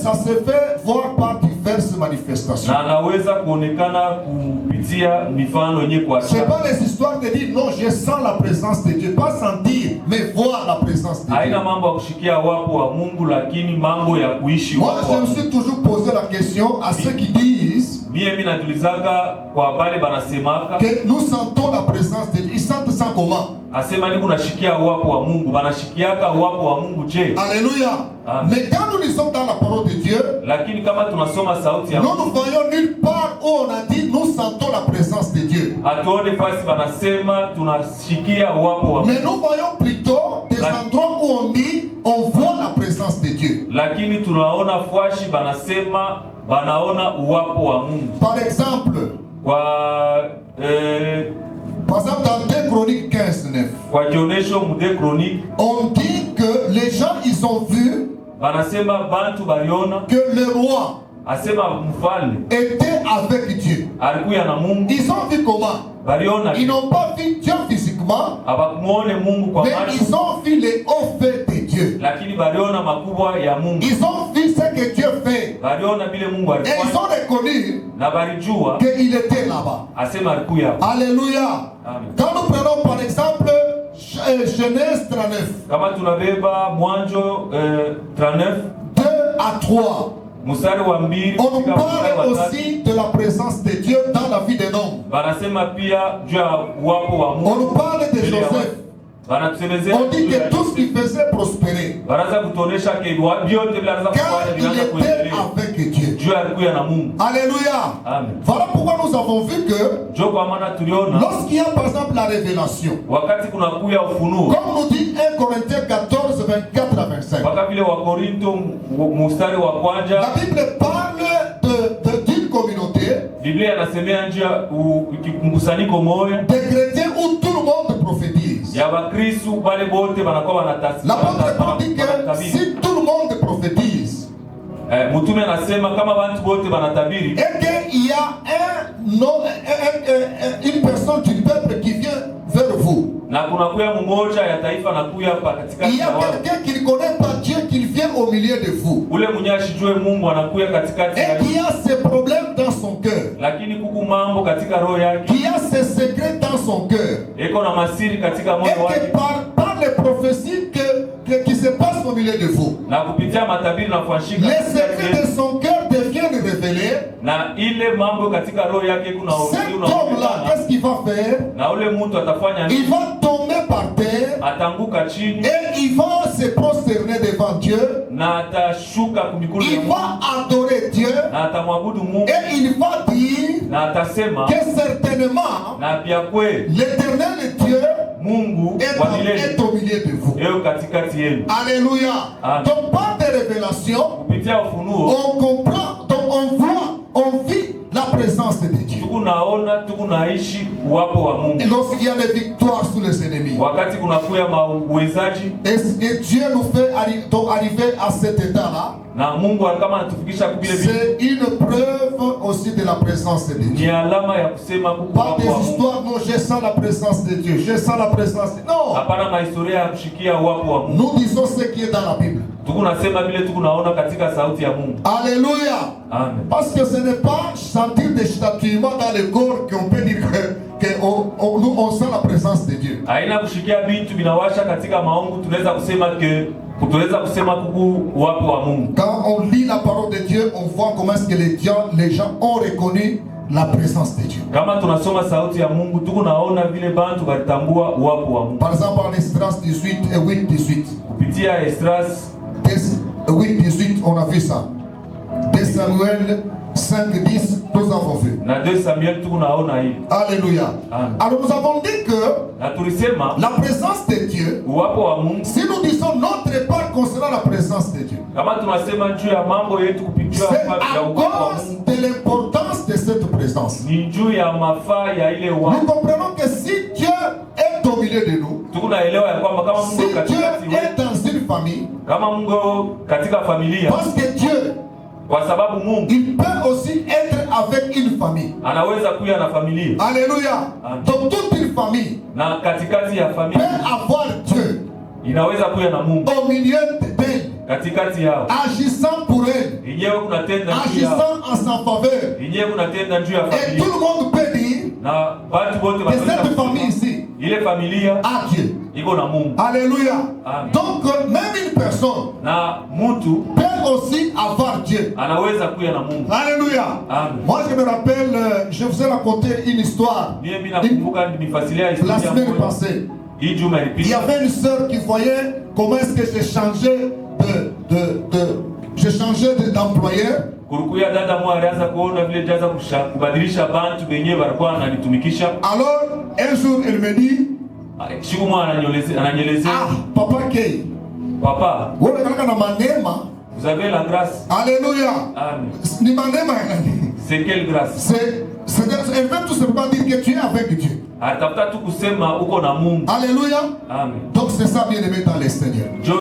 ça se fait voir par diverses manifestations. Na anaweza kuonekana kupitia mifano yenye kwa c'est pas les histoires de dire non, je sens la présence de Dieu, pas sentir mais voir la présence de Dieu. Haina mambo ya kushikia wapo wa Mungu, lakini mambo ya kuishi Moi wapo. je me suis toujours posé la question à ceux qui disent mimi natulizaga kwa bale banasemaka que nous sentons la présence de Dieu. Ils sentent ça comment? asema ni kunashikia wapo wa Mungu, banashikiaka wapo wa Mungu je? Alléluia. Mais quand nous lisons dans la parole de Dieu, lakini kama tunasoma sauti ya nous ne voyons nulle part où on a dit nous sentons la présence de Dieu. Atuone fasi banasema tunashikia wapo wa Mungu. Mais nous voyons plutôt des endroits où on dit on voit la présence de Dieu. Lakini tunaona fwashi banasema banaona uwapo wa Mungu. Par exemple, par exemple dans 2 Chroniques 15:9, kwa kionesho mu 2 Chroniques on dit que les gens ils ont vu banasema bantu baliona que le roi asema mfalme était avec Dieu. alikuya na Mungu. Ils ont vu comment? Baliona Ils n'ont pas vu Dieu physiquement, abakumuone Mungu kwa mais macho, ils ont vu les hauts faits de Dieu. lakini baliona makubwa ya Mungu. Ils ont vu ce que Dieu fait. Baliona bile Mungu Et ils alifanya ont reconnu na balijua qu'il était là-bas. asema alikuya. Alléluia. Amen. Quand nous prenons par exemple Genèse 39, Kama tunabeba Mwanzo 39 2 à 3, mstari wa 2 on nous parle aussi de la présence de Dieu dans la vie d'un homme. banasema pia juu ya uwapo wa Mungu. On nous parle de Joseph. Banatusemezea On dit que tout ce qu'il faisait prospérer baraza kutonesha ke vyote bila car il était avec Dieu. juu alikuya na Mungu. Alléluia. Amen. Voilà pourquoi nous avons vu que Jo kwa maana tuliona lorsqu'il y a par exemple la révélation, wakati kuna kuya ufunuo comme nous dit 1 Corinthiens 14, 24 à 25, mpaka vile wa Korinto mstari wa kwanza la Bible parle d'une communauté Biblia inasemea njia mkusanyiko moja des chrétiens où tout le monde prophétise. ya Wakristo bale bote banakuwa wanatafsiri. L'apôtre Paul dit que si tout le monde prophétise, mtume anasema kama watu bote banatabiri et qu'il y a une personne du peuple qui vient vers vous, na kuna kuya mmoja ya taifa na kuya hapa katikati il y a ya wao. quelqu'un qui ne connaît pas Dieu, qui vient au milieu de vous, Ule mwenye ashijue Mungu anakuya katikati ya et qui a ses problèmes dans son cœur, lakini kuku mambo katika roho yake, qui a ses secrets dans son cœur, eko na masiri katika moyo et wake, que par les prophéties qui se passent au milieu de vous, na kupitia matabiri na kuashika les secrets de son cœur deviennent révélés. na ile mambo katika roho yake kuna Cet homme-là, qu'est-ce qu'il va faire? na ule mtu atafanya Il nini? va tomber par terre Atanguka chini et il va se prosterner devant Dieu. na atashuka kumikulu ya Il Mungu va adorer Dieu na atamwabudu Mungu et il va dire na atasema que certainement na pia kweli l'Éternel Dieu Mungu wa milele est au milieu de vous. leo katikati yenu. Alléluia. Amen. Donc par des révélations, Kupitia ufunuo on comprend, donc on voit, on vit la présence de Dieu. tukunaona tukunaishi uwapo wa Mungu. Et lorsqu'il y a des victoires sur les ennemis, Wakati kunakuya mauwezaji et Dieu nous fait arriver à cet état-là, na Mungu kama anatufikisha kubile vitu, c'est une preuve aussi de la présence de ni Dieu. alama ya kusema kuku Pas wapo des wa Mungu. histoires, non, je sens la présence de Dieu, je sens la présence de Dieu. Non, Hapana mahistoria ya kushikia uwapo wa Mungu. nous disons ce qui est dans la Bible. Tukunasema vile tukunaona katika sauti ya Mungu. Alléluia. Amen. Parce que ce n'est pas sentir des châtiments dans le corps qu'on peut dire que nous on sent la présence de Dieu. Haina kushikia vitu vinawasha katika maungu, tunaweza kusema kuku uwapo wa Mungu. Quand on lit la parole de Dieu, on voit comment est-ce que les gens ont reconnu la présence de Dieu. Kama tunasoma sauti ya Mungu, tukunaona vile bantu walitambua uwapo wa Mungu. Par exemple, en Esdras 18 et 8-18. Kupitia Esdras 8-18, on a vu ça. 2 Samuel 5-10, nous avons vu. na 2 Samuel tukunaona hii. Alléluia. Amen. Alors nous avons dit que Na tulisema la présence de Dieu, uwapo wa Mungu, si nous disons notre part concernant la présence de Dieu, kama tunasema juu ya mambo yetu kupitia c'est ya à uwapo wa cause Mungu, de l'importance de cette présence. ni juu ya mafaa ya ile Nous uwapo. comprenons que si Dieu est au milieu de nous, Tukunaelewa ya kwamba kama si Mungu Dieu katikati wetu, est dans une famille, kama Mungu katika familia, parce que Dieu, kwa sababu Mungu il peut aussi être avec une famille. anaweza kuya na familia. Alléluia. Amen. Donc toute une famille Na katikati ya peut familia avoir Dieu inaweza kuya na Mungu au milieu d'elle, katikati yao, agissant pour elle, yenye yenyewe kunatenda juu ya agissant en sa faveur. yenyewe kunatenda juu ya Et tout familia, le monde peut dire na watu wote que wanaweza cette kusema, famille ici ile familia a Dieu. iko na Mungu. Alléluia. Amen. Donc, même une personne Na mtu peut aussi avoir Dieu. anaweza kuya na Mungu. Alléluia. Amen. Moi, je me rappelle, je vous ai raconté une histoire Mie mimi nakumbuka nimefasilia la historia semaine moja. passée. Hii juma Il y ilipita. avait une sœur qui voyait comment est-ce que j'ai changé d'employeur. Kulikuya dada mmoja alianza kuona vile jaza kubadilisha bantu benye barikuwa ananitumikisha. Alors, un jour, elle me dit, Siku moja ananyelezea, ah, papa Kei, papa, wewe unataka na manema. vous avez la grâce. Alléluia. Amen. Ni manema ya nani? C'est quelle grâce? Elle veut tout simplement dire que tu es avec Dieu. Atafuta tu kusema uko na Mungu. Alléluia. Amen. Donc c'est ça, bien aimé dans le Seigneur.